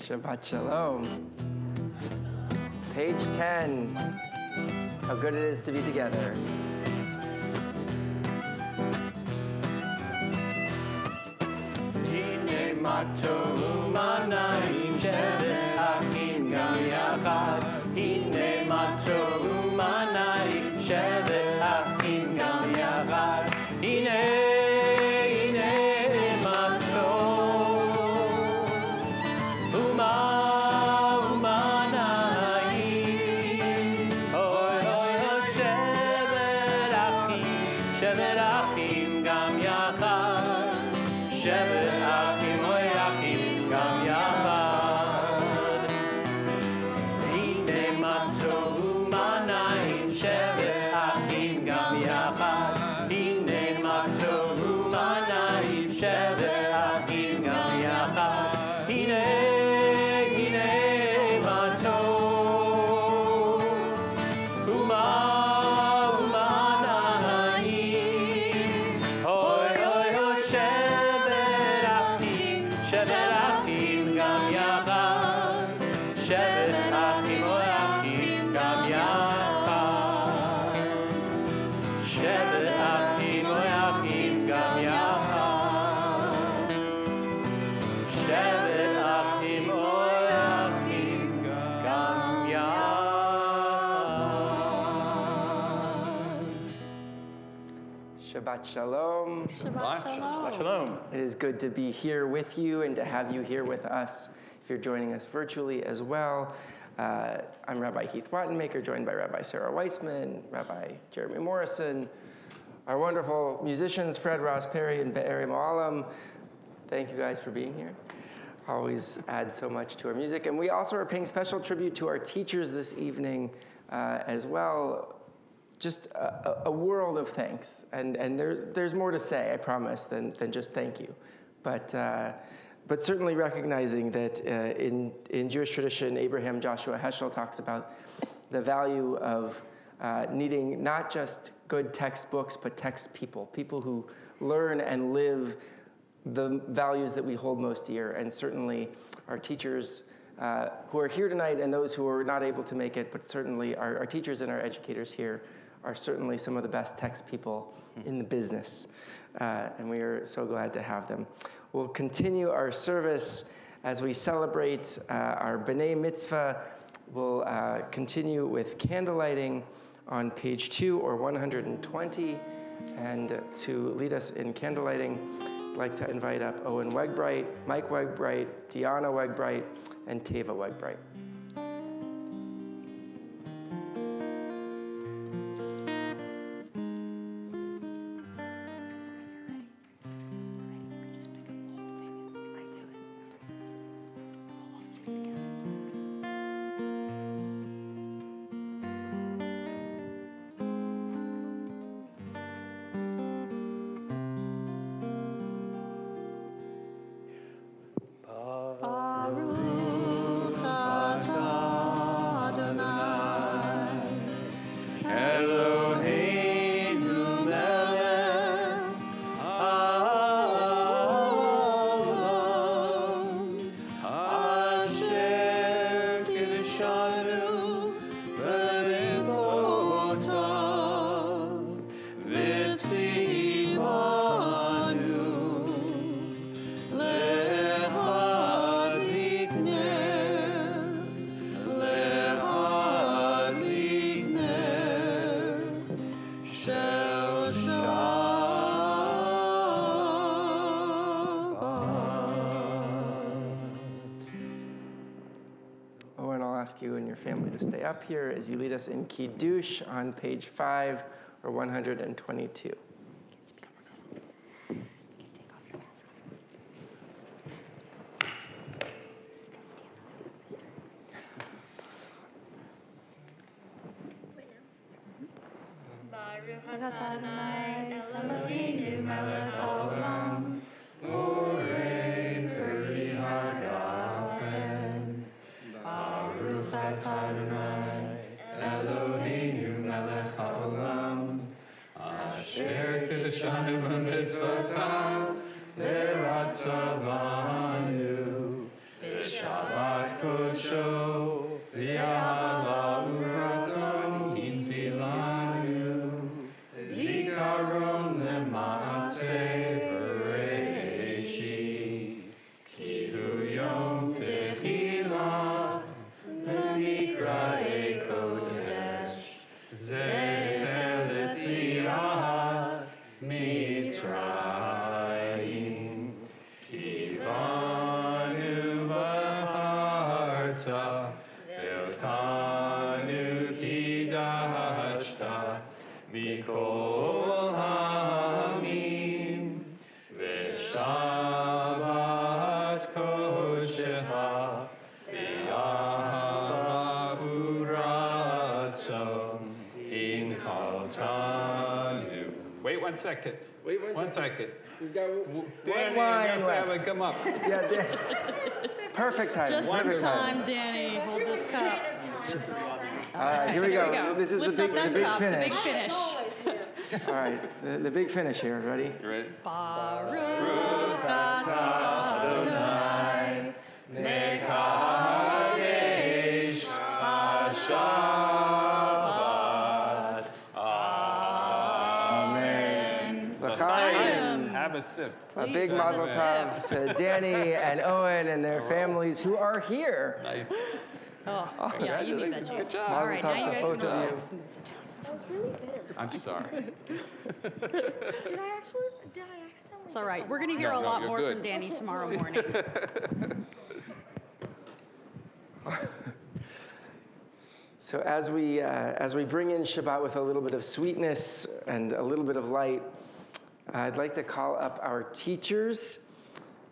Shabbat Shalom. Page 10. How good it is to be together. Hine matov u'manayim sheve'achim gam yachad. Hine matov u'manayim sheve'achim gam yachad. Hine Shabbat Shalom. Shabbat Shalom. Shalom. It is good to be here with you and to have you here with us if you're joining us virtually as well. I'm Rabbi Heath Wattenmaker, joined by Rabbi Sarah Weissman, Rabbi Jeremy Morrison, our wonderful musicians, Fred Ross Perry and Be'eri Mo'alam. Thank you guys for being here. Always adds so much to our music. And we also are paying special tribute to our teachers this evening as well. Just a world of thanks, and there's more to say, I promise, than just thank you, but certainly recognizing that in Jewish tradition, Abraham Joshua Heschel talks about the value of needing not just good textbooks, but text people who learn and live the values that we hold most dear, and certainly our teachers who are here tonight and those who are not able to make it, but certainly our teachers and our educators here are certainly some of the best text people in the business, and we are so glad to have them. We'll continue our service as we celebrate our B'nai Mitzvah. We'll continue with candlelighting on page 2 or 120, and to lead us in candlelighting, I'd like to invite up Owen Wegbright, Mike Wegbright, Deanna Wegbright, and Teva Wegbright. You and your family to stay up here as you lead us in Kiddush on page 5 or 122. Baruch atah Adonai Eloheinu melech haolam, borei peri hagafen. Baruch atah Adonai Eloheinu melech haolam, asher kiddushanu b'mitzvotav v'ratzah banu, Shabbat Kodsho, V'Yahava Uratzon, Infilanu, Zikaron L'Maaseh Bereshit, Ki Hu Yom Techila, L'Mikra'ei Kodesh, Zecher L'Tziat Mitzrayim, Kivanu V'Harta, Ve'otanu Kidashta, Mikol Ha'amim, Ve'Shabbat Kodeshecha, V'Yahava Uratzon, Inchaltanu. Wait 1 second. Wait 1 second. We've got Danny, line you have to left. come up. Yeah, perfect time. Just perfect in time, Danny. Hold this cup. All right, here we go. This is Lift the up that big cup, finish. The big finish. All right, the big finish here. Ready? You ready? Baruch atah Adonai, Mekadesh HaShabbat. Amen. L'chaim. Have a sip. A big mazel tov to Danny and Owen and their families who are here. Nice. Oh, yeah, you need that juice. Good job. All right, now you Mazel tov guys to both can of you. I'm sorry. Did I accidentally? It's all right. We're going to hear No, a lot you're more good. from Danny tomorrow morning. So as we bring in Shabbat with a little bit of sweetness and a little bit of light, I'd like to call up our teachers,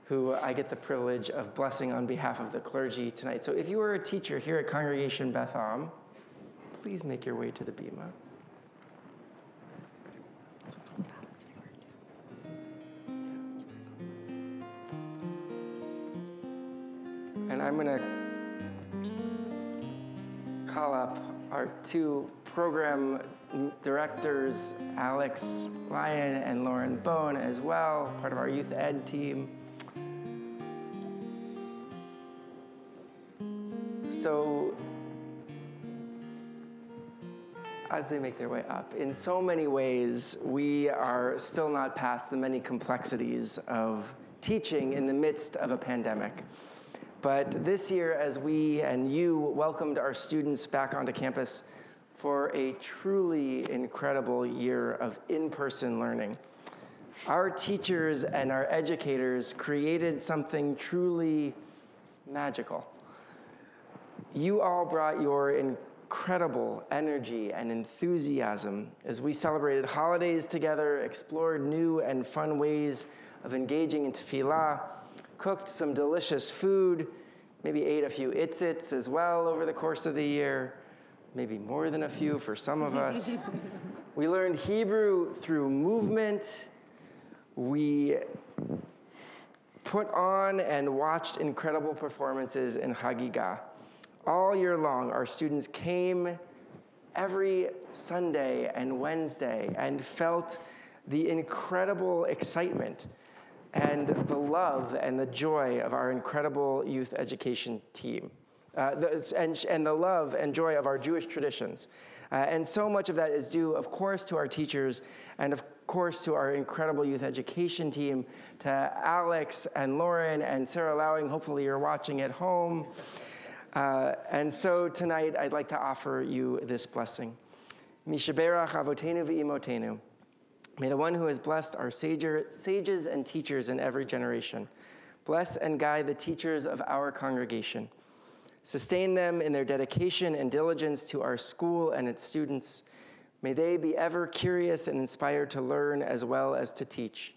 who I get the privilege of blessing on behalf of the clergy tonight. So if you are a teacher here at Congregation Beth Am, please make your way to the bima. And I'm going to call up our two program directors, Alex Lyon and Lauren Bone as well, part of our youth ed team. So as they make their way up, in so many ways, we are still not past the many complexities of teaching in the midst of a pandemic. But this year, as we and you welcomed our students back onto campus for a truly incredible year of in-person learning, our teachers and our educators created something truly magical. You all brought your incredible energy and enthusiasm as we celebrated holidays together, explored new and fun ways of engaging in tefillah, cooked some delicious food, maybe ate a few itzits as well over the course of the year, maybe more than a few for some of us. We learned Hebrew through movement. We put on and watched incredible performances in Hagigah. All year long, our students came every Sunday and Wednesday and felt the incredible excitement and the love and the joy of our incredible youth education team, and the love and joy of our Jewish traditions. And so much of that is due, of course, to our teachers and, of course, to our incredible youth education team, to Alex and Lauren and Sarah Lowing. Hopefully you're watching at home. And so tonight, I'd like to offer you this blessing. Mishaberach avotenu v'imotenu. May the one who has blessed our sages and teachers in every generation bless and guide the teachers of our congregation. Sustain them in their dedication and diligence to our school and its students. May they be ever curious and inspired to learn as well as to teach.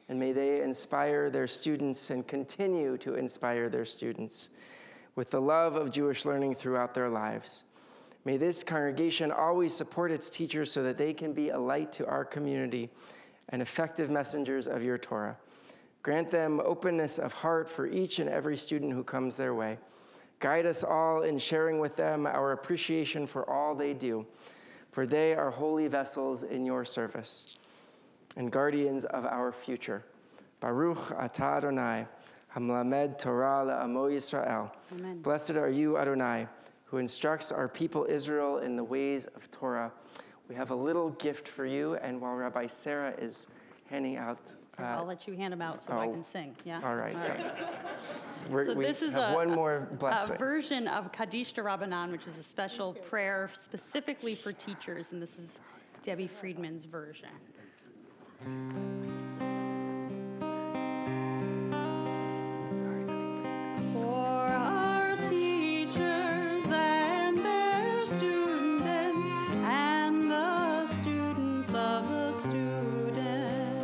And may they inspire their students and continue to inspire their students with the love of Jewish learning throughout their lives. May this congregation always support its teachers so that they can be a light to our community and effective messengers of your Torah. Grant them openness of heart for each and every student who comes their way. Guide us all in sharing with them our appreciation for all they do, for they are holy vessels in your service and guardians of our future. Baruch atah Adonai, Hamlamed Torah La'amo Yisrael. Amen. Blessed are you, Adonai, who instructs our people Israel in the ways of Torah. We have a little gift for you, and while Rabbi Sarah is handing out... I'll let you hand them out so I can sing. Yeah. All right. All right. So So this is one more blessing. a version of Kaddish Rabbanan, which is a special prayer specifically for teachers, and this is Debbie Friedman's version. For our teachers and their students and the students of the students,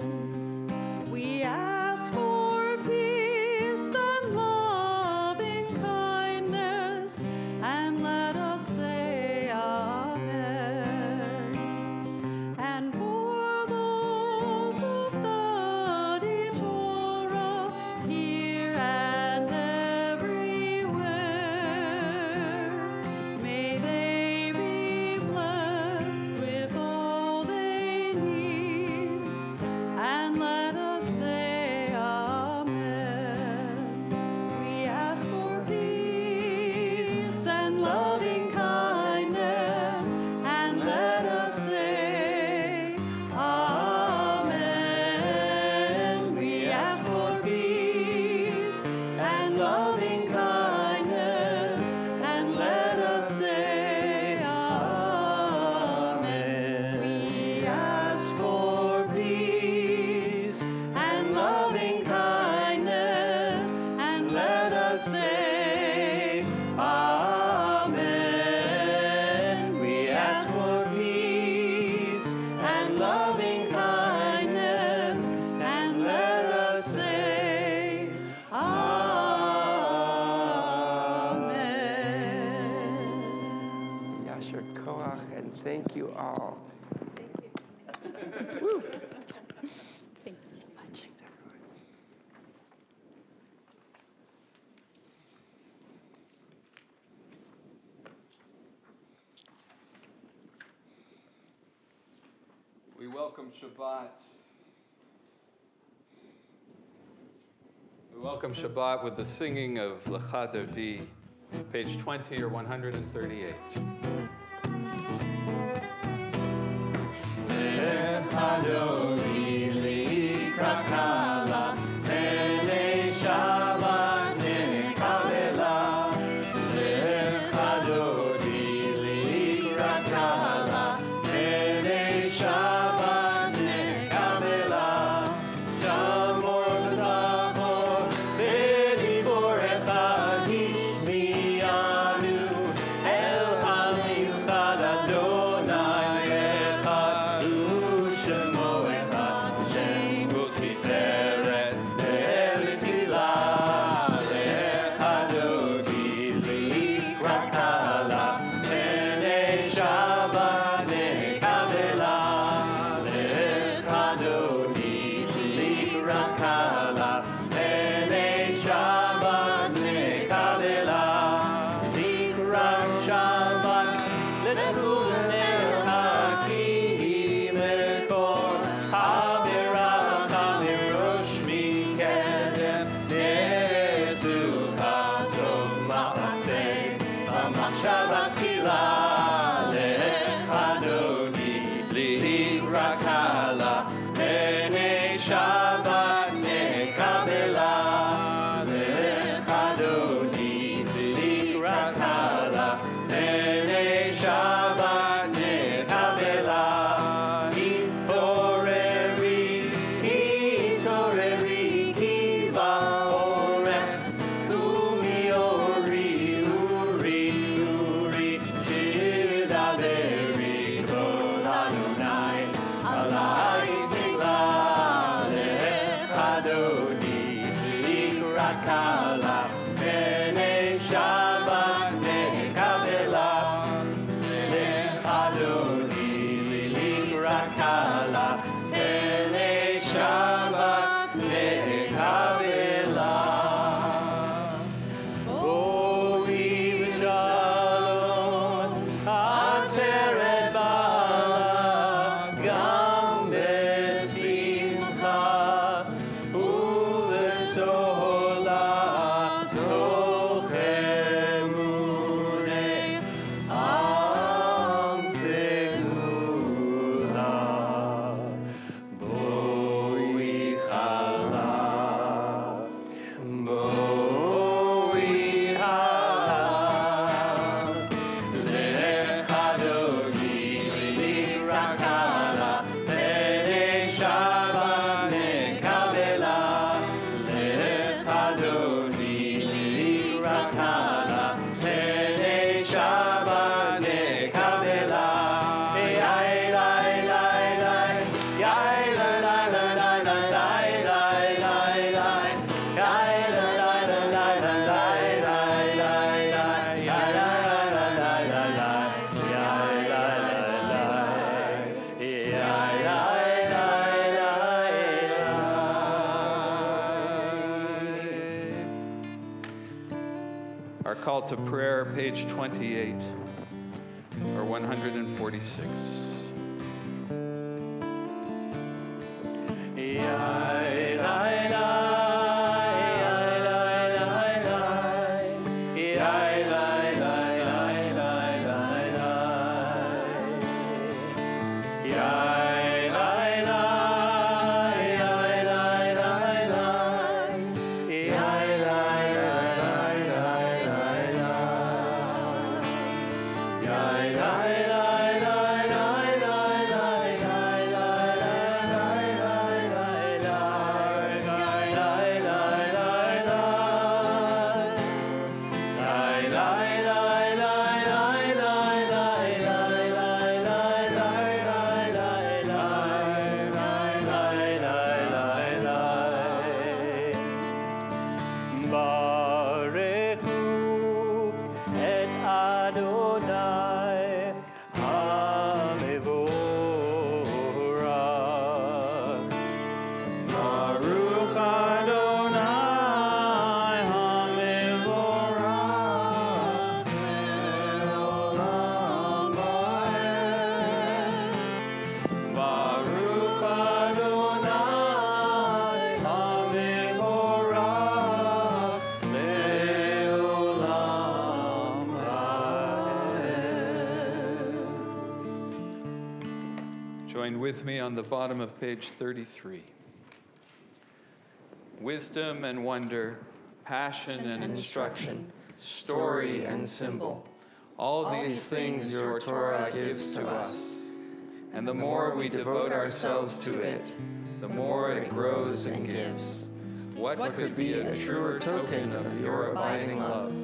we ask for peace and loving kindness, and let us say Amen. And for those who study Torah here and everywhere, may they be blessed with all they need, and let us say Amen. We ask for peace and loving kindness, and let us say Amen. We ask for peace and loving kindness, and let us say Amen. We ask for peace and loving kindness, and let us say Amen. We ask for peace and loving kindness, and let us say Amen. Yasher Koach, and thank you all. Woo. Thank you so much. We welcome Shabbat. We welcome Shabbat with the singing of Lecha Dodi, page 20 or 138. Lecha Dodi likrat kala, Elei Shabbat nekabela. Lecha Dodi likrat kala, Elei Shabbat nekabela. Shamor v'zachor v'dibor echad ishmi'anu, El ha'miuchad Adonai echad u'shemo echad, Shem u'tiferet ve'letfilah. Lecha Dodi likrat kala, Enei Shabbat nekabela. Lecha Dodi likrat kala, Enei Shabbat nekabela. Likrat Shabbat lenekun el hakim ekor, haberacha mirosh mikedem, nesucha sof ma'aseh, b'machshava tchila. Lecha Dodi likrat kala, Enei Shabbat nekabela. Lecha Dodi likrat kala, Enei Shabbat nekabela. Hitoreri kiva orech, umiori uri shidaveri kol Adonai alai tigla. Lecha Dodi likrat kala, Enei Shabbat nekabela. Lecha Dodi likrat kala, Enei Shabbat nekabela. Boi v'shalom, ateret bala, gam besimcha, u'lesola Our call to prayer, page 28, or 146. Join with me on the bottom of page 33. Wisdom and wonder, passion and instruction, story and symbol. All these things your Torah gives to us. And the more we devote ourselves to it, the more it grows and gives. What could be a truer token of your abiding love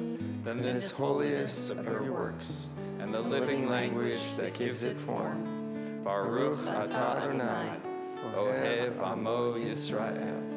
than this holiest of your works and the living language that gives it form? Baruch atah Adonai, Ohev Amo Yisrael.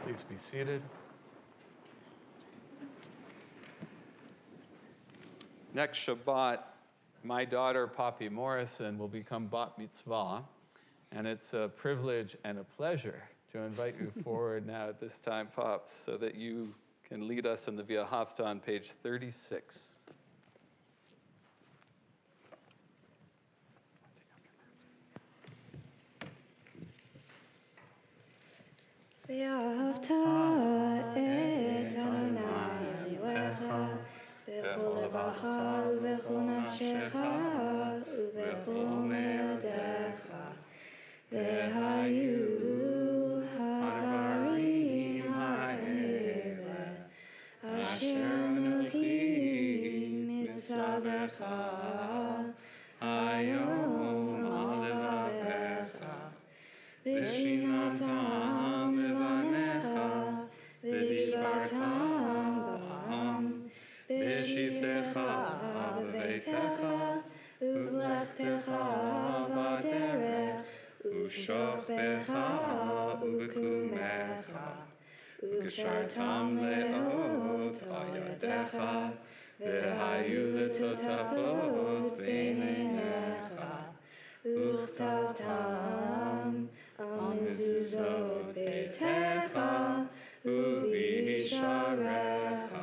Please be seated. Next Shabbat, my daughter, Poppy Morrison, will become bat mitzvah, and it's a privilege and a pleasure to invite you forward now at this time, Pops, so that you can lead us in the Via Hafta on page 36. ואהבת את אדוני אלוהיך בכל לבבך ובכל נפשך ובכל מאודך והיו הדברים האלה אשר אנוכי מצווך היום על לבבך ושיננתם לבניך ודיברתם בהם בשבתך בביתך ובלכתך בדרך ושוכבך ובקומך וקשרתם לאות על ידך והיו לטוטפות בין עיניך וכתבתם על מזוזות ביתך ובשעריך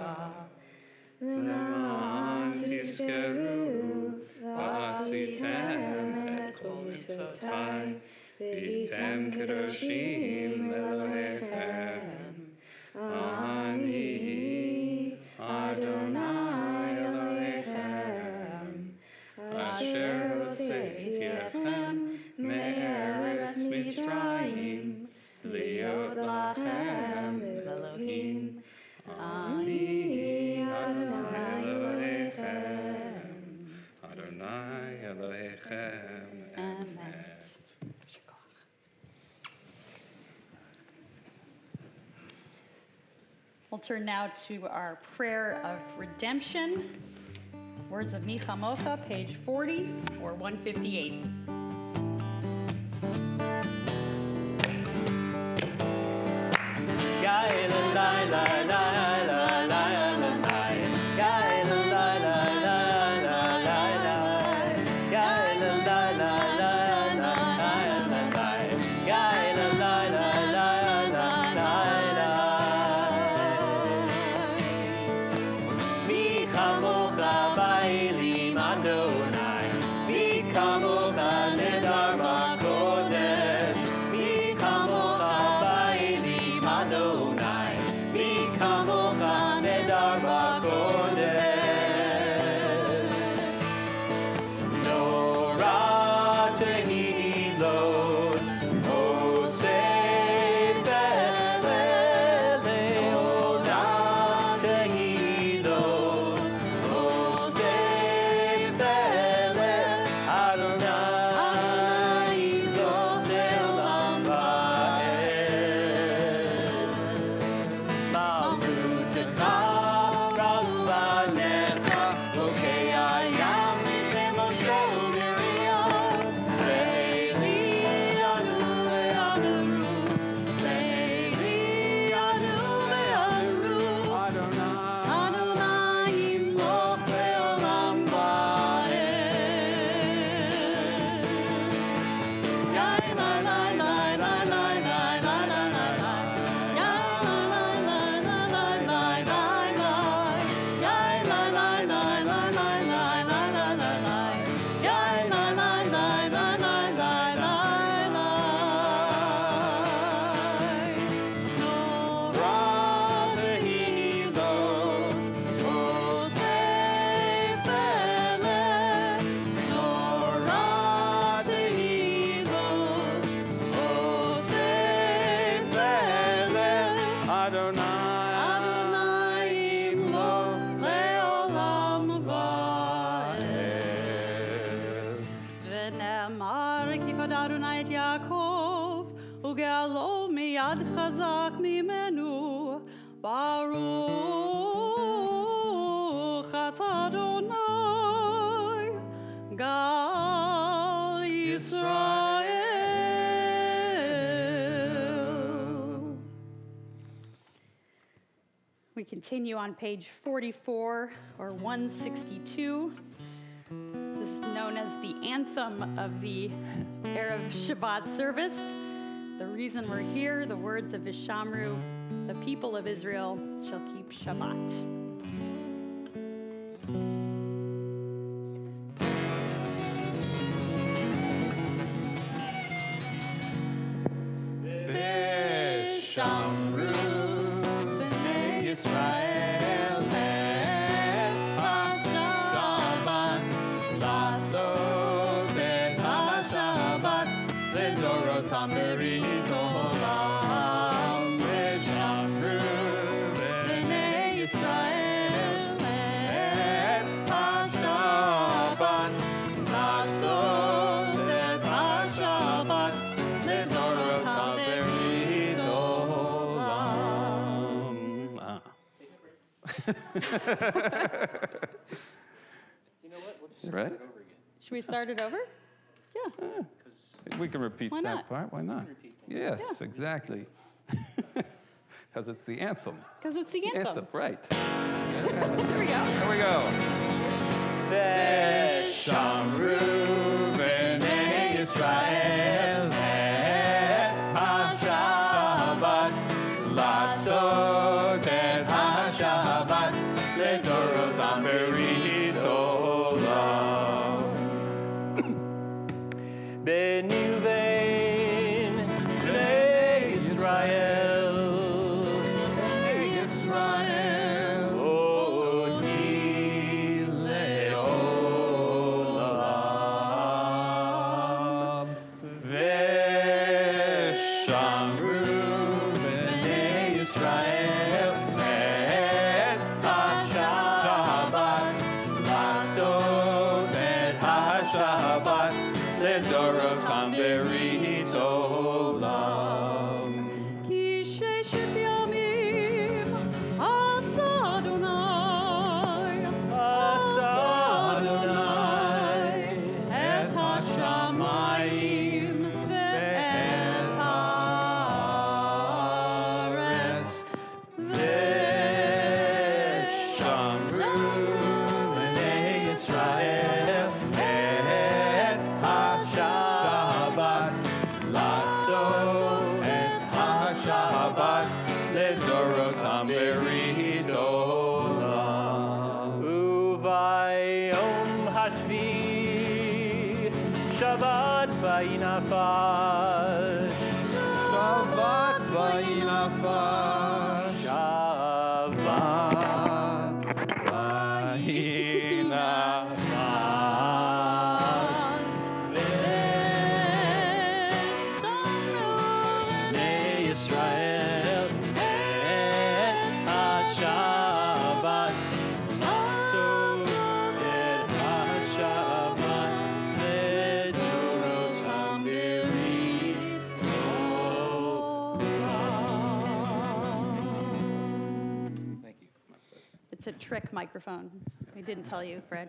למען תזכרו ועשיתם את כל מצוותי והייתם קדושים לאלוהיכם אני אדוני אלוהיכם אשר הוצאתיכם מארץ מצרים להיות לכם אלוהים אני אדוני אלוהיכם אדוני אלוהיכם אמת. We'll turn now to our prayer of redemption. Words of Mi Chamocha, page 40 or 158. We continue on page 44 or 162. This known as the anthem of the Erev Shabbat service. The reason we're here, the words of Vishamru, the people of Israel shall keep Shabbat. Vishamru b'nei Yisrael et ha-Shabbat לעשות את השבת לדורותם ברית עולם. ושמרו בני ישראל את השבת לעשות את השבת לדורותם ברית עולם. Right? Should we start it over? Yeah. We can repeat Why that not? part. Why not? Yes, Yeah. exactly. Because it's the anthem. Because it's the anthem. Right. There we go. There we go. Vishamru b'nei Yisrael et ha-Shabbat לעשות את השבת לדורותם ברית עולם. בניבין בני ישראל אותי לעולם. ושמרו בני ישראל את השבת לעשות את השבת לדורותם ברית עולם. כי ששת ימים עשה אדוני, עשה אדוני את השמיים ואת הארץ. ושמרו בני ישראל את השבת לעשות את השבת לדורותם ברית עולם. וביום השביעי שבת ויהי נפש. שבת ויהי נפש. שבת ויהי נפש. בני ישראל את השבת לעשות את השבת לדורותם ברית עולם. It's a trick microphone. We didn't tell you, Fred.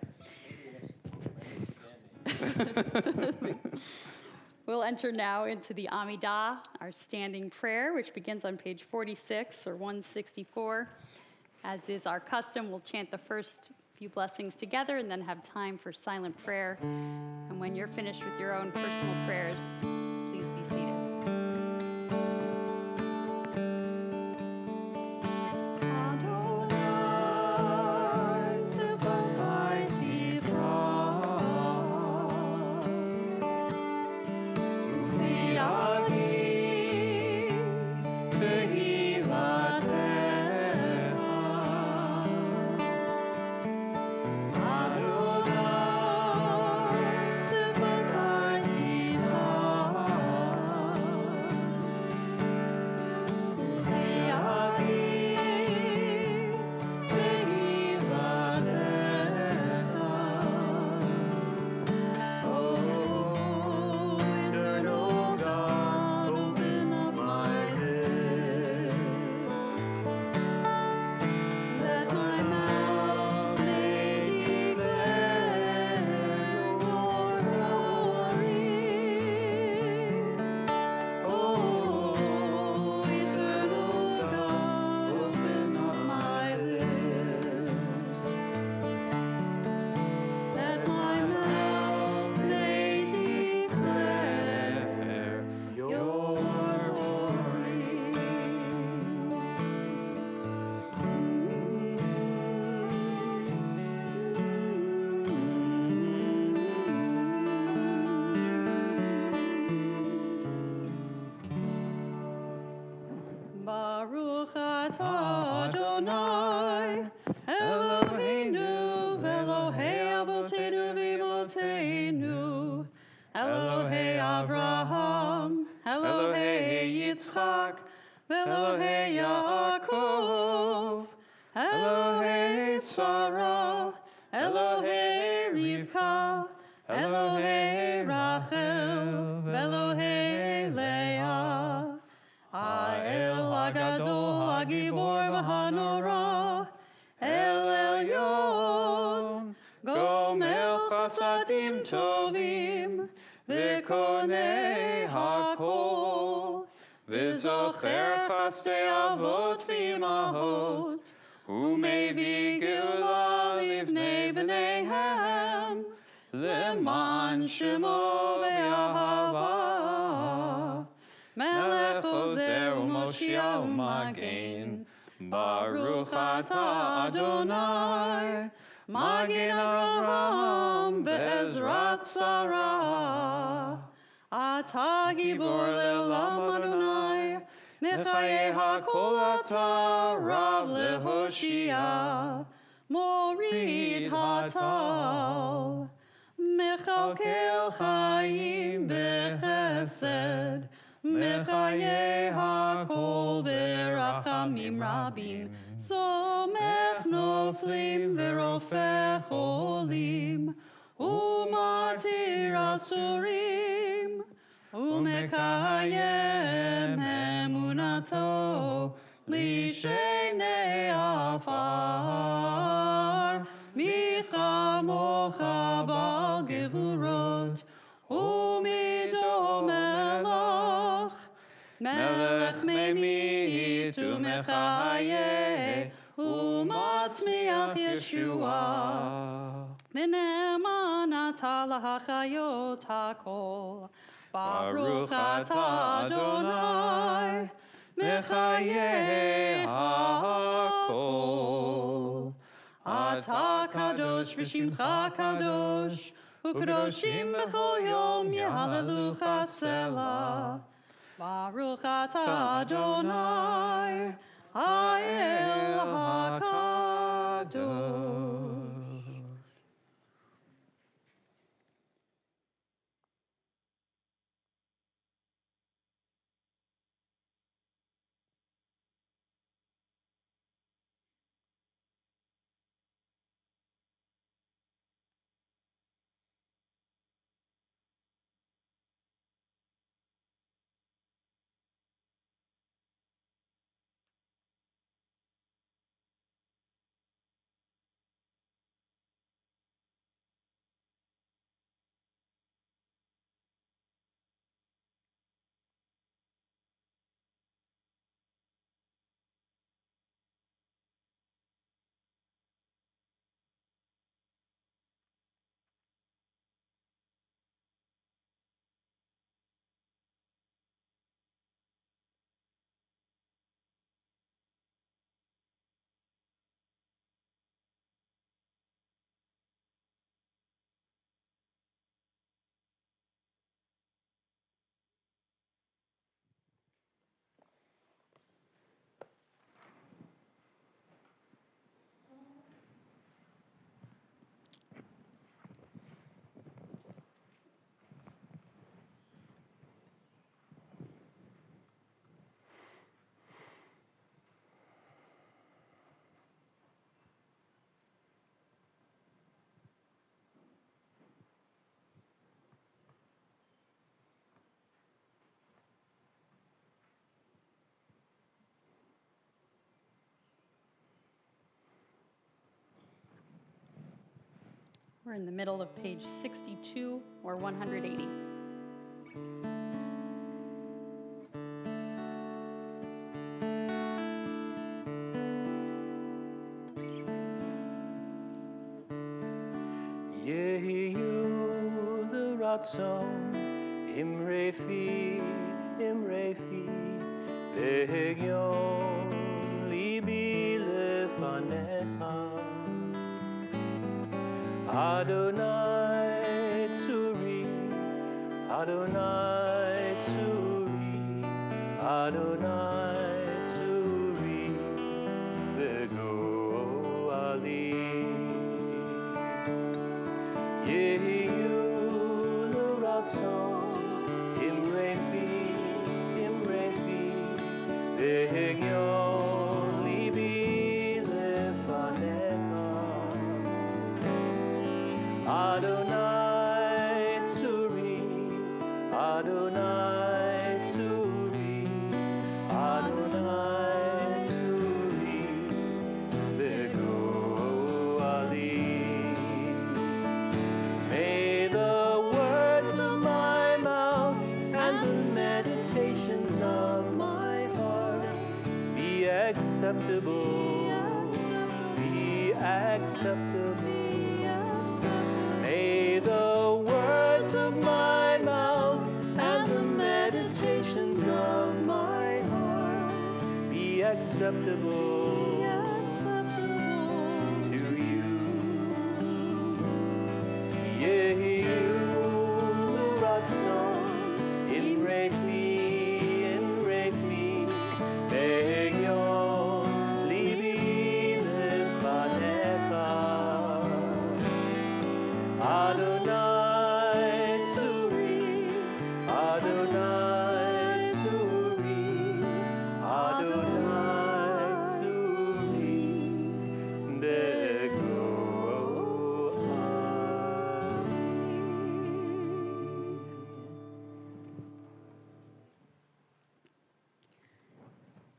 We'll enter now into the Amidah, our standing prayer, which begins on page 46 or 164. As is our custom, we'll chant the first few blessings together and then have time for silent prayer. And when you're finished with your own personal prayers, please be seated. Adonai, Eloheinu v'Elohei avotenu v'imotenu, Elohei Avraham, Elohei Yitzchak, v'Elohei Yaakov, Elohei Sarah, Elohei Rivka, Elohei Rachel, v'Elohei Leah, Ha'el Hagadol Hagibor v'Hanora, El Elyon, Gomel Chasadim Tovim, V'Konei Hakol, V'Zocher Chasdei Avot V'Imahot, U'Mevi Geula Livnei V'neihem, L'man Shemo Be'ahava, Melech Ozer U'Moshiach U'Magen, Baruch Atah Adonai, Magen Avraham Be'ezrat Sarah. Atah Gibor Le'olam Adonai, Mechayeh HaKol Atah Rav Lehoshia, Morid Hatal, Mechalkel Chaim Bechesed, Mechayeh HaKol Berachamim Rabim, Somech Noflim Verofech Olim, Umatir Asurim, Umekayem Emunato, Lishenei Afar, Michamocha Bal Gevurot, Umido Melach, Melech Memit Umechayeh, Umatzmiach Yeshua. V'ne'eman atah lahachayot hakol, Baruch atah Adonai, Mechayeh hakol. Atah kadosh v'shimcha kadosh, u'kadoshim b'chol yom yehalelucha selah. Baruch atah Adonai, ha'el hakadosh. We're in the middle of page 62 or 180. Yehiyu l'ratzon imrefi v'hegyon libi lefanecha Adonai tzuri Adonai tzuri Adonai tzuri v'go Adonai Tzuri, Adonai Tzuri, Adonai Tzuri, V'go'ali. May the words of my mouth and the meditations of my heart be acceptable, be acceptable. May the words of my mouth and the meditations of my heart be acceptable to you. Yehu ratzon inrechi be'yon libi lefanecha. Adonai Tzuri, Adonai Tzuri, Adonai Tzuri,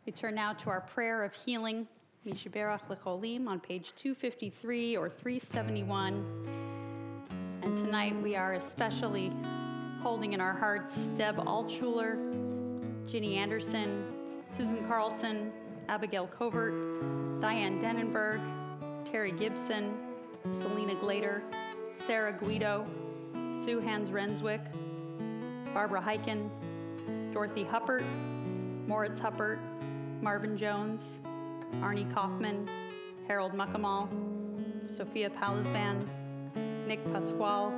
We turn now to our prayer of healing, Mishiberach L'cholim, on page 253 or 371. And tonight we are especially holding in our hearts Deb Altschuler, Ginny Anderson, Susan Carlson, Abigail Covert, Diane Dennenberg, Terry Gibson, Selena Glader, Sarah Guido, Sue Hans Renswick, Barbara Heiken, Dorothy Huppert, Moritz Huppert, Marvin Jones, Arnie Kaufman, Harold Muckamal, Sophia Palisban, Nick Pasquale,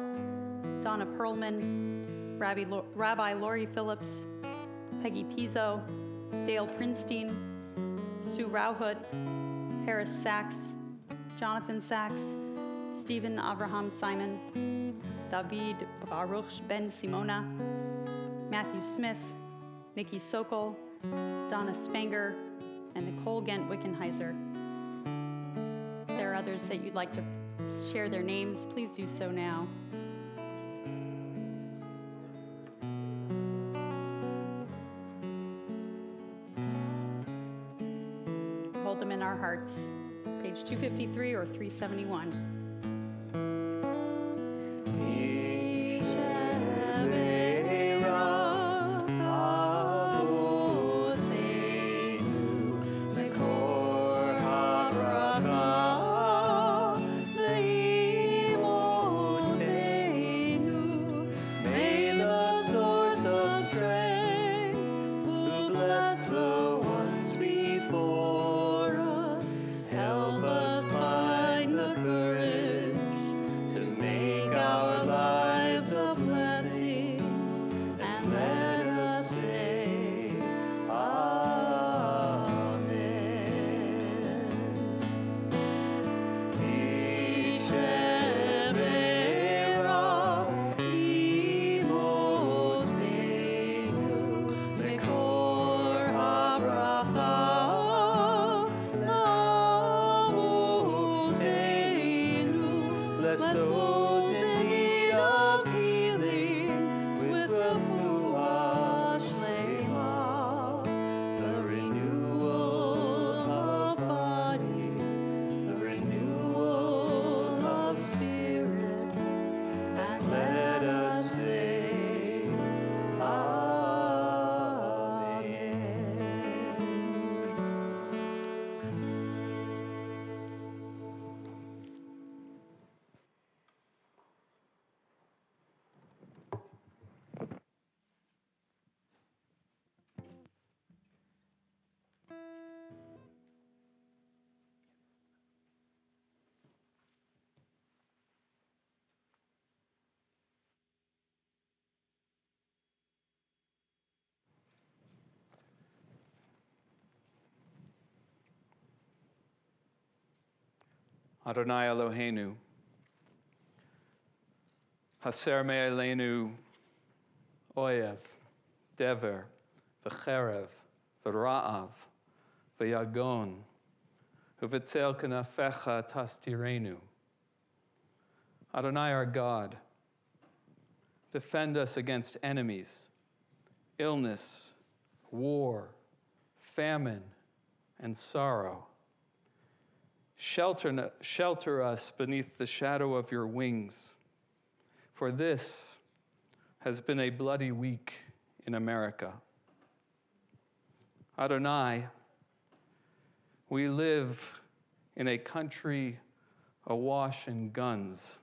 Donna Perlman, Rabbi Lori Phillips, Peggy Pizzo, Dale Prinstein, Sue Rauhut, Paris Sachs, Jonathan Sachs, Stephen Avraham Simon, David Baruch Ben Simona, Matthew Smith, Nikki Sokol, Donna Spanger, and Nicole Gent Wickenheiser. If there are others that you'd like to share their names, please do so now. Hold them in our hearts. Page 253 or 371. Adonai Eloheinu, Haser me'aleinu oyev, dever, v'cherev, v'ra'av, v'yagon, u'v'tzel kenafecha tastirenu. Adonai our God, defend us against enemies, illness, war, famine, and sorrow. Shelter us beneath the shadow of your wings, for this has been a bloody week in America. Adonai, we live in a country awash in guns.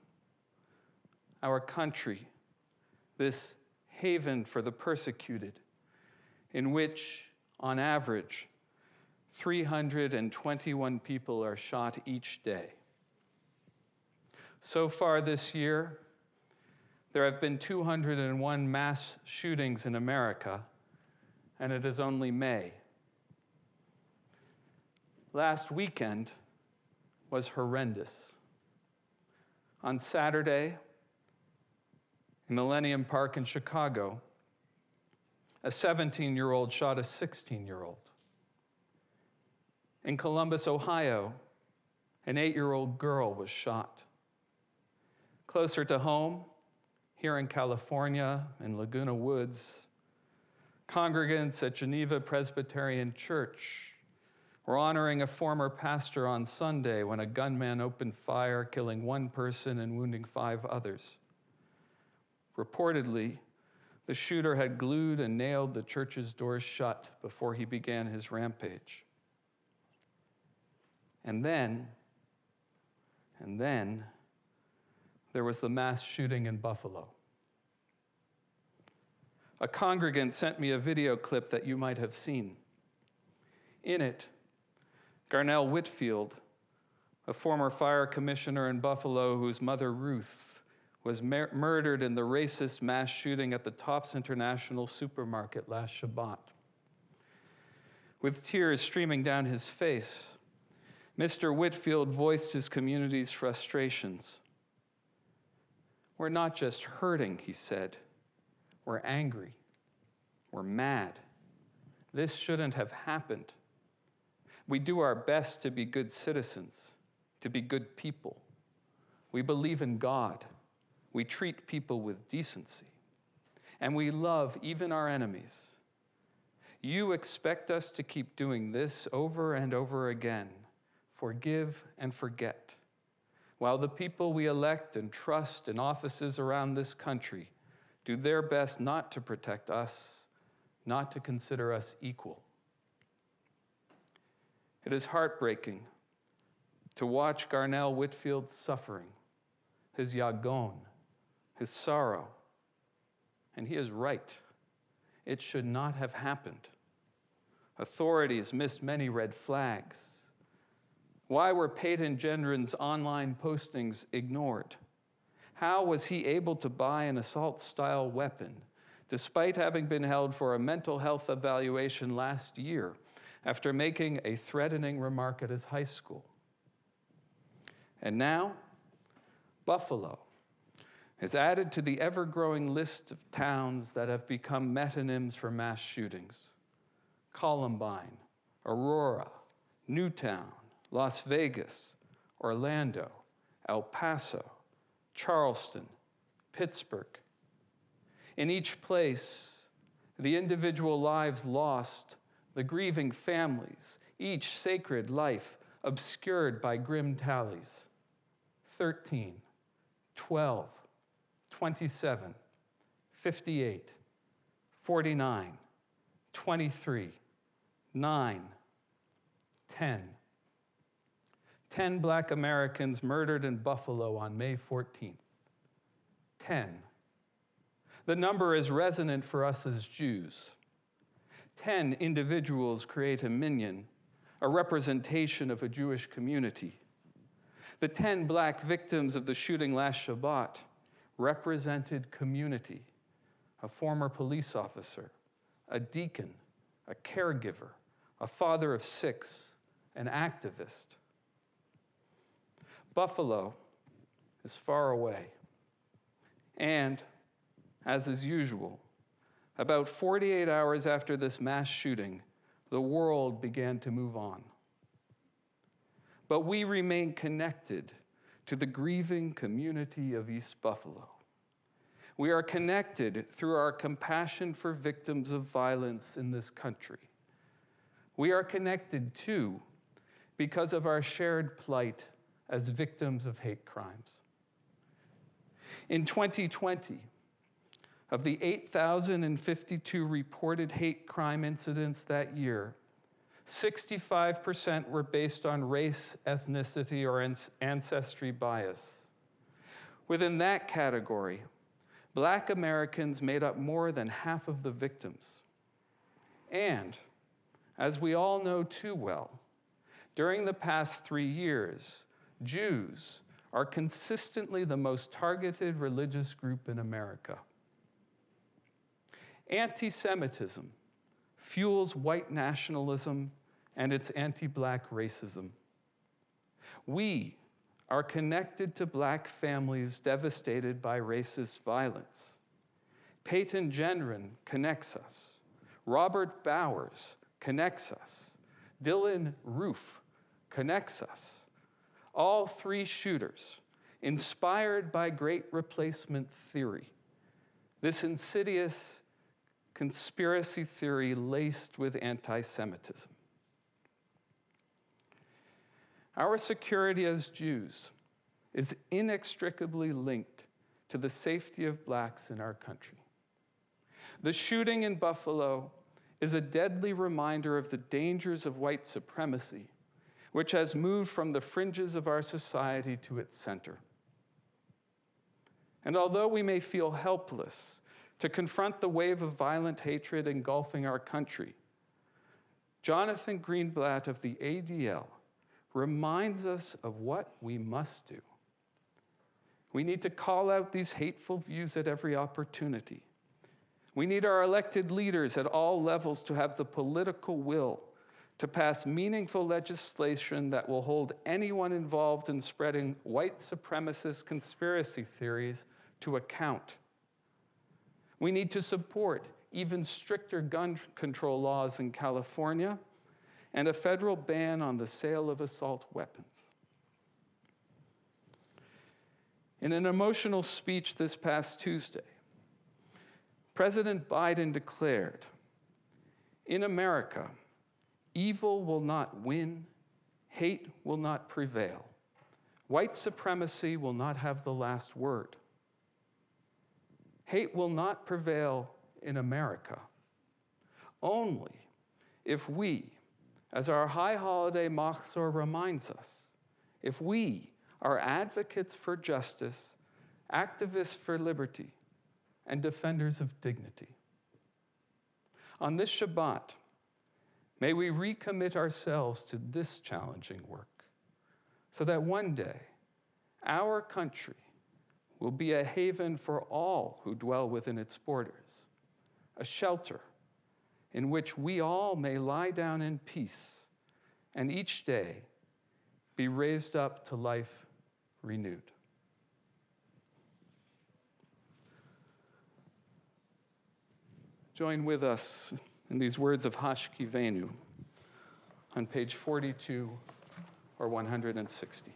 Our country, this haven for the persecuted, in which, on average, 321 people are shot each day. So far this year, there have been 201 mass shootings in America, and it is only May. Last weekend was horrendous. On Saturday, in Millennium Park in Chicago, a 17-year-old shot a 16-year-old. In Columbus, Ohio, an 8-year-old girl was shot. Closer to home, here in California, in Laguna Woods, congregants at Geneva Presbyterian Church were honoring a former pastor on Sunday when a gunman opened fire, killing one person and wounding 5 others. Reportedly, the shooter had glued and nailed the church's doors shut before he began his rampage. And then, there was the mass shooting in Buffalo. A congregant sent me a video clip that you might have seen. In it, Garnell Whitfield, a former fire commissioner in Buffalo whose mother, Ruth, was murdered in the racist mass shooting at the Tops International supermarket last Shabbat. With tears streaming down his face, Mr. Whitfield voiced his community's frustrations. We're not just hurting, he said. We're angry. We're mad. This shouldn't have happened. We do our best to be good citizens, to be good people. We believe in God. We treat people with decency. And we love even our enemies. You expect us to keep doing this over and over again. Forgive and forget. While the people we elect and trust in offices around this country do their best not to protect us, not to consider us equal. It is heartbreaking to watch Garnell Whitfield's suffering, his yagon, his sorrow. And he is right. It should not have happened. Authorities missed many red flags. Why were Peyton Gendron's online postings ignored? How was he able to buy an assault-style weapon, despite having been held for a mental health evaluation last year after making a threatening remark at his high school? And now, Buffalo is added to the ever-growing list of towns that have become metonyms for mass shootings. Columbine, Aurora, Newtown, Las Vegas, Orlando, El Paso, Charleston, Pittsburgh. In each place, the individual lives lost, the grieving families, each sacred life obscured by grim tallies. 13, 12, 27, 58, 49, 23, 9, 10. 10 Black Americans murdered in Buffalo on May 14th. 10. The number is resonant for us as Jews. 10 individuals create a minyan, a representation of a Jewish community. The 10 Black victims of the shooting last Shabbat represented community, a former police officer, a deacon, a caregiver, a father of 6, an activist. Buffalo is far away. And, as is usual, about 48 hours after this mass shooting, the world began to move on. But we remain connected to the grieving community of East Buffalo. We are connected through our compassion for victims of violence in this country. We are connected, too, because of our shared plight as victims of hate crimes. In 2020, of the 8,052 reported hate crime incidents that year, 65% were based on race, ethnicity, or ancestry bias. Within that category, Black Americans made up more than half of the victims. And, as we all know too well, during the past 3 years, Jews are consistently the most targeted religious group in America. Anti-Semitism fuels white nationalism and its anti-Black racism. We are connected to Black families devastated by racist violence. Peyton Gendron connects us. Robert Bowers connects us. Dylan Roof connects us. All 3 shooters, inspired by great replacement theory, this insidious conspiracy theory laced with anti-Semitism. Our security as Jews is inextricably linked to the safety of Blacks in our country. The shooting in Buffalo is a deadly reminder of the dangers of white supremacy, which has moved from the fringes of our society to its center. And although we may feel helpless to confront the wave of violent hatred engulfing our country, Jonathan Greenblatt of the ADL reminds us of what we must do. We need to call out these hateful views at every opportunity. We need our elected leaders at all levels to have the political will to pass meaningful legislation that will hold anyone involved in spreading white supremacist conspiracy theories to account. We need to support even stricter gun control laws in California and a federal ban on the sale of assault weapons. In an emotional speech this past Tuesday, President Biden declared, "In America, evil will not win, hate will not prevail. White supremacy will not have the last word. Hate will not prevail in America only if we, as our high holiday Machzor reminds us, if we are advocates for justice, activists for liberty, and defenders of dignity." On this Shabbat, may we recommit ourselves to this challenging work so that one day our country will be a haven for all who dwell within its borders, a shelter in which we all may lie down in peace and each day be raised up to life renewed. Join with us in these words of Hashkivenu on page 42 or 160.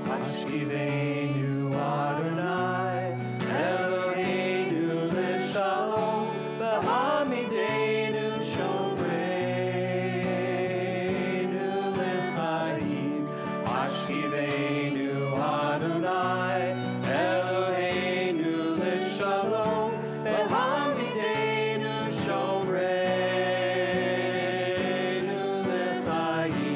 Hashkivenu Adonai, Eloheinu l'shalom, v'hamidenu shomreinu l'chaim. Hashkivenu Adonai, Eloheinu l'shalom, v'hamidenu shomreinu l'chaim.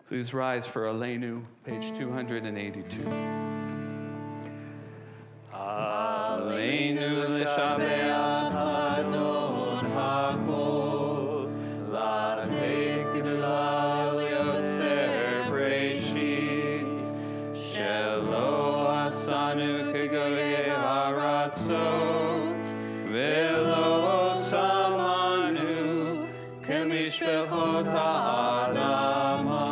Please rise for Aleinu, page 282. Aleinu l'shabeach Adon hakol, lateit gdula liotzer breshit, shelo asanu kegoye haratzot, velo samanu kemishpechot ha'adama,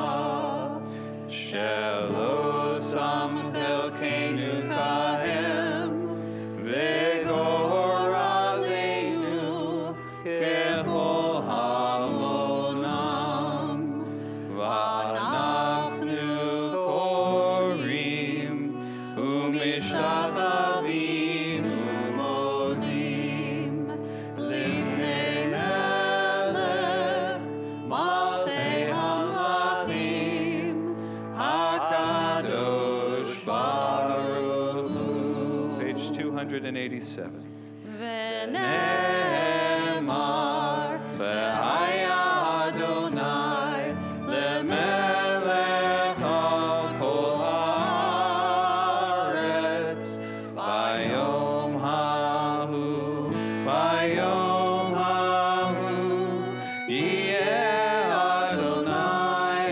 shelo sam chelkeinu kahem, v'gor aleinu kechol hamonam, v'anachnu korim u'mishtachavim u'modim lifnei melech malchei hamlachim hakadosh baruch hu. Page 287. V'ne'emar v'haya Adonai lemelech al kol haaretz vayom hahu yeh Adonai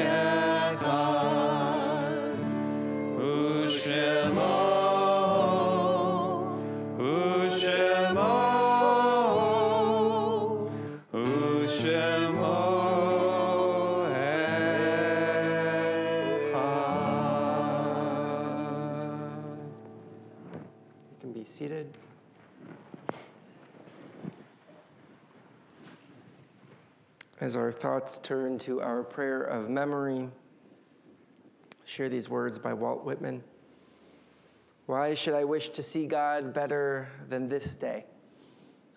echad u'shemo You can be seated. As our thoughts turn to our prayer of memory, share these words by Walt Whitman. Why should I wish to see God better than this day?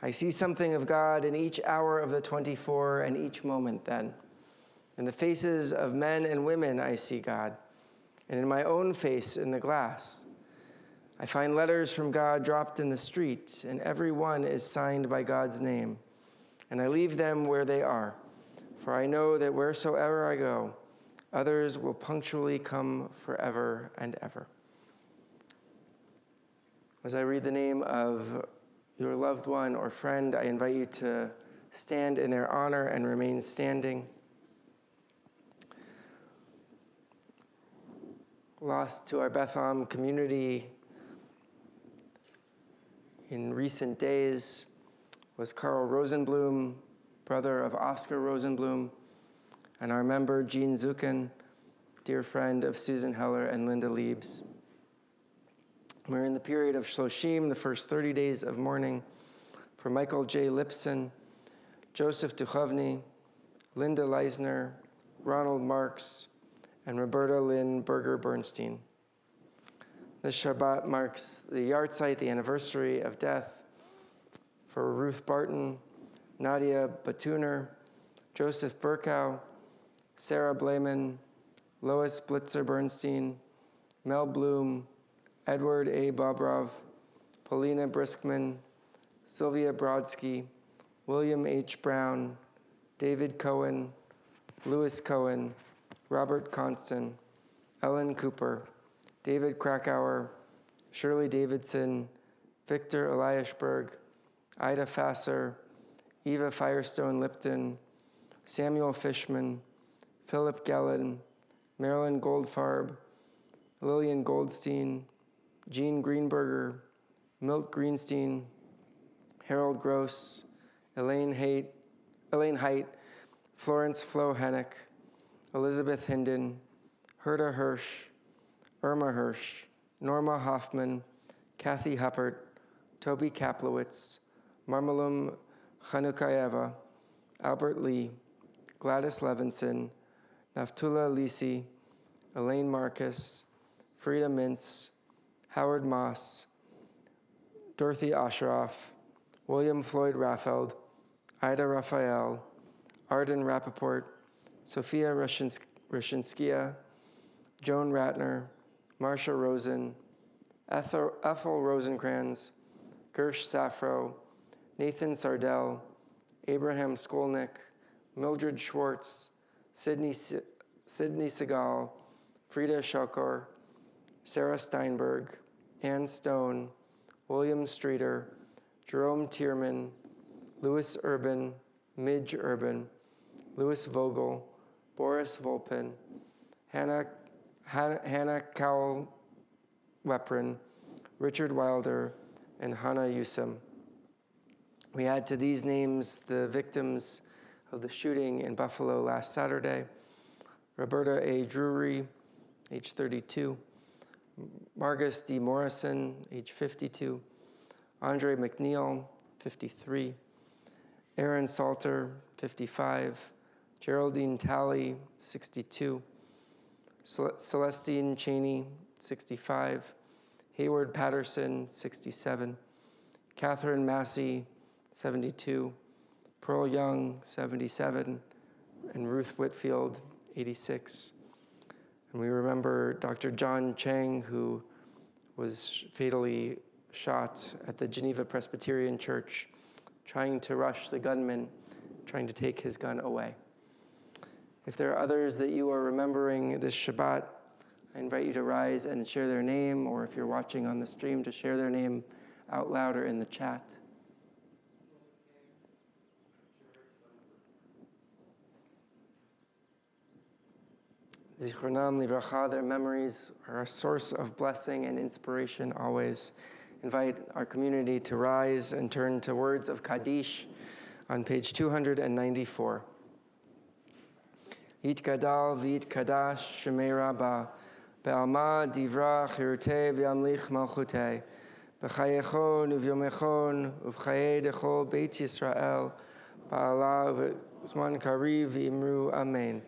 I see something of God in each hour of the 24 and each moment then. In the faces of men and women I see God, and in my own face in the glass. I find letters from God dropped in the street, and every one is signed by God's name. And I leave them where they are, for I know that wheresoever I go, others will punctually come forever and ever. As I read the name of your loved one or friend, I invite you to stand in their honor and remain standing. Lost to our Beth Am community in recent days was Carl Rosenblum, brother of Oscar Rosenblum, and our member Jean Zucken, dear friend of Susan Heller and Linda Liebs. We're in the period of Shloshim, the first 30 days of mourning, for Michael J. Lipson, Joseph Duchovny, Linda Leisner, Ronald Marks, and Roberta Lynn Berger-Bernstein. This Shabbat marks the yahrzeit, the anniversary of death for Ruth Barton, Nadia Batuner, Joseph Burkow, Sarah Bleman, Lois Blitzer-Bernstein, Mel Bloom, Edward A. Bobrov, Paulina Briskman, Sylvia Brodsky, William H. Brown, David Cohen, Louis Cohen, Robert Constant, Ellen Cooper, David Krakauer, Shirley Davidson, Victor Eliashberg, Ida Fasser, Eva Firestone Lipton, Samuel Fishman, Philip Gellin, Marilyn Goldfarb, Lillian Goldstein, Jean Greenberger, Milt Greenstein, Harold Gross, Elaine Height, Florence Flo Hennick, Elizabeth Hinden, Herta Hirsch, Irma Hirsch, Norma Hoffman, Kathy Huppert, Toby Kaplowitz, Marmalum Chanukayeva, Albert Lee, Gladys Levinson, Naftula Lisi, Elaine Marcus, Frida Mintz, Howard Moss, Dorothy Osheroff, William Floyd Raffeld, Ida Raphael, Arden Rappaport, Sophia Rashinskia, Joan Ratner, Marcia Rosen, Ethel Rosencrans, Gersh Safro, Nathan Sardell, Abraham Skolnick, Mildred Schwartz, Sydney Sidney Segal, Frida Shokor, Sarah Steinberg, Ann Stone, William Streeter, Jerome Tierman, Louis Urban, Midge Urban, Louis Vogel, Boris Volpin, Hannah Cowell Weprin, Richard Wilder, and Hannah Yusem. We add to these names the victims of the shooting in Buffalo last Saturday: Roberta A. Drury, age 32, Margus D. Morrison, age 52, Andre McNeil, 53, Aaron Salter, 55, Geraldine Talley, 62, Celestine Cheney, 65, Hayward Patterson, 67, Catherine Massey, 72, Pearl Young, 77, and Ruth Whitfield, 86. And we remember Dr. John Chang, who was fatally shot at the Geneva Presbyterian Church, trying to rush the gunman, trying to take his gun away. If there are others that you are remembering this Shabbat, I invite you to rise and share their name, or if you're watching on the stream, to share their name out loud or in the chat. Zichronam livracha, their memories are a source of blessing and inspiration always. Invite our community to rise and turn to words of Kaddish on page 294. Yitkadal v'yitkadash shemei rabba, be'alma divra chirutei v'yamlich malchutei, b'chayechon uvyomechon uv'chayei dechol beit Yisrael, ba'ala v'zman kariv v'imru amen.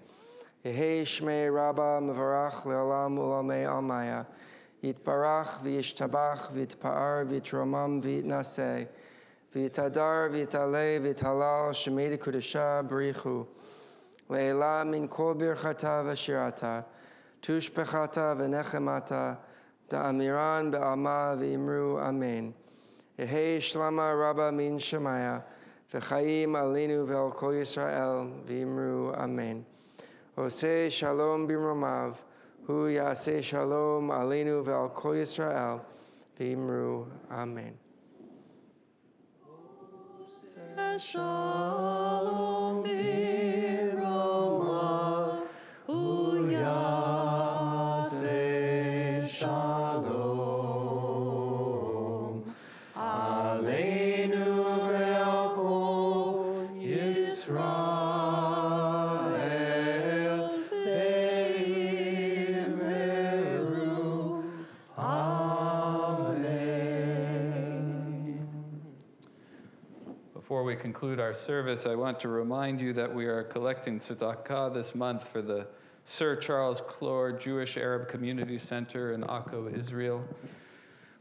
Yehei shmei rabba mevarach le'olam u'lamei almaya, yitbarach v'yishtabach v'yitpa'ar v'yitromam v'yitnaseh, v'yitadar v'yitaleh v'yitalal shemei dekudesha b'richu, le'ela min kol birchata v'shirata, tushpechata v'nechemata, da'amiran be'alma v'imru amen. Yehei shlama rabba min shemaya, v'chayim alinu ve'al kol Yisrael v'imru amen. Oseh shalom b'mromav, hu yaseh shalom alinu ve'al kol Yisrael v'imru amen. Oseh shalom b'mromav, hu yaseh shalom alinu ve'al kol Yisrael. Before we conclude our service, I want to remind you that we are collecting tzedakah this month for the Sir Charles Clore Jewish Arab Community Center in Akko, Israel.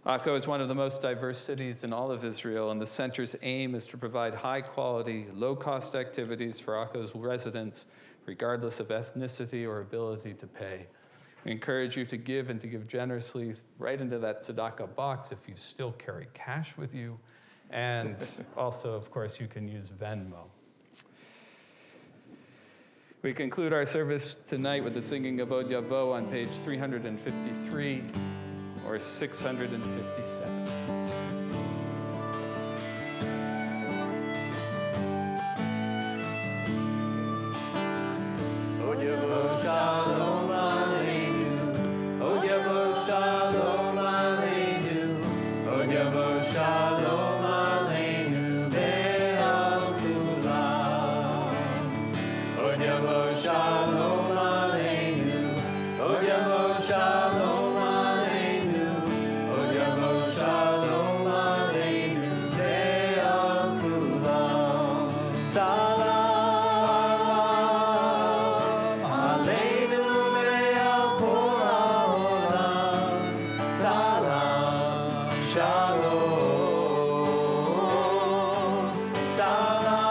Akko is one of the most diverse cities in all of Israel, and the center's aim is to provide high-quality, low-cost activities for Akko's residents, regardless of ethnicity or ability to pay. We encourage you to give and to give generously right into that tzedakah box if you still carry cash with you. And also, of course, you can use Venmo. We conclude our service tonight with the singing of Od Yavo on page 353 or 657. Od Yavo Shalom Aleinu, Od Yavo Shalom Aleinu, Od Yavo Shalom. Shalom Aleinu, Od Yavo Shalom Aleinu, Od Yavo Shalom Aleinu, Ve'al Kulam. Salam Aleinu ve'al kol ha'olam. Salam Shalom. Salam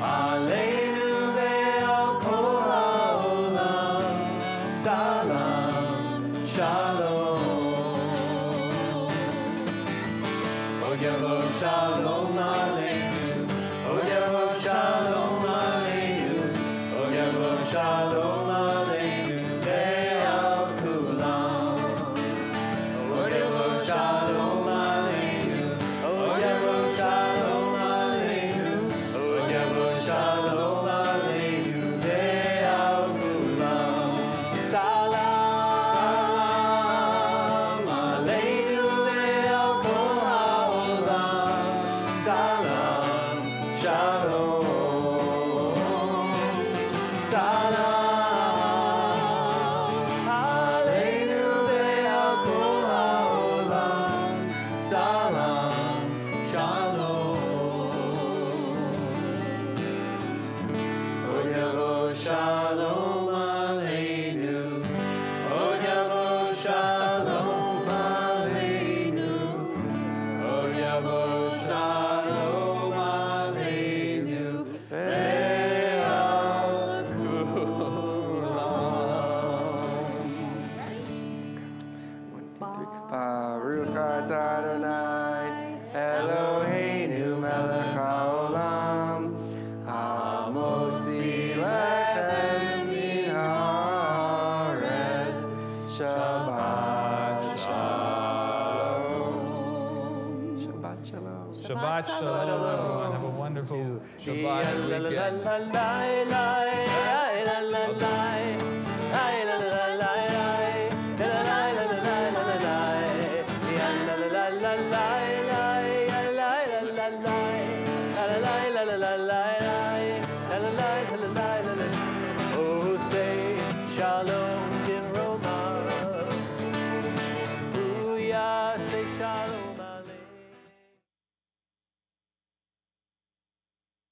Aleinu shalom aleinu. Od yavo shalom aleinu. Od yavo shalom aleinu. Ve'al kulam. 1, 2, 3. Baruch atah Adonai Eloheinu melech haolam hamotzi lechem min haaretz. Shabbat shalom. Shabbat shalom. Shabbat shalom, everyone. Have a wonderful Shabbat weekend. Oh, say shalom.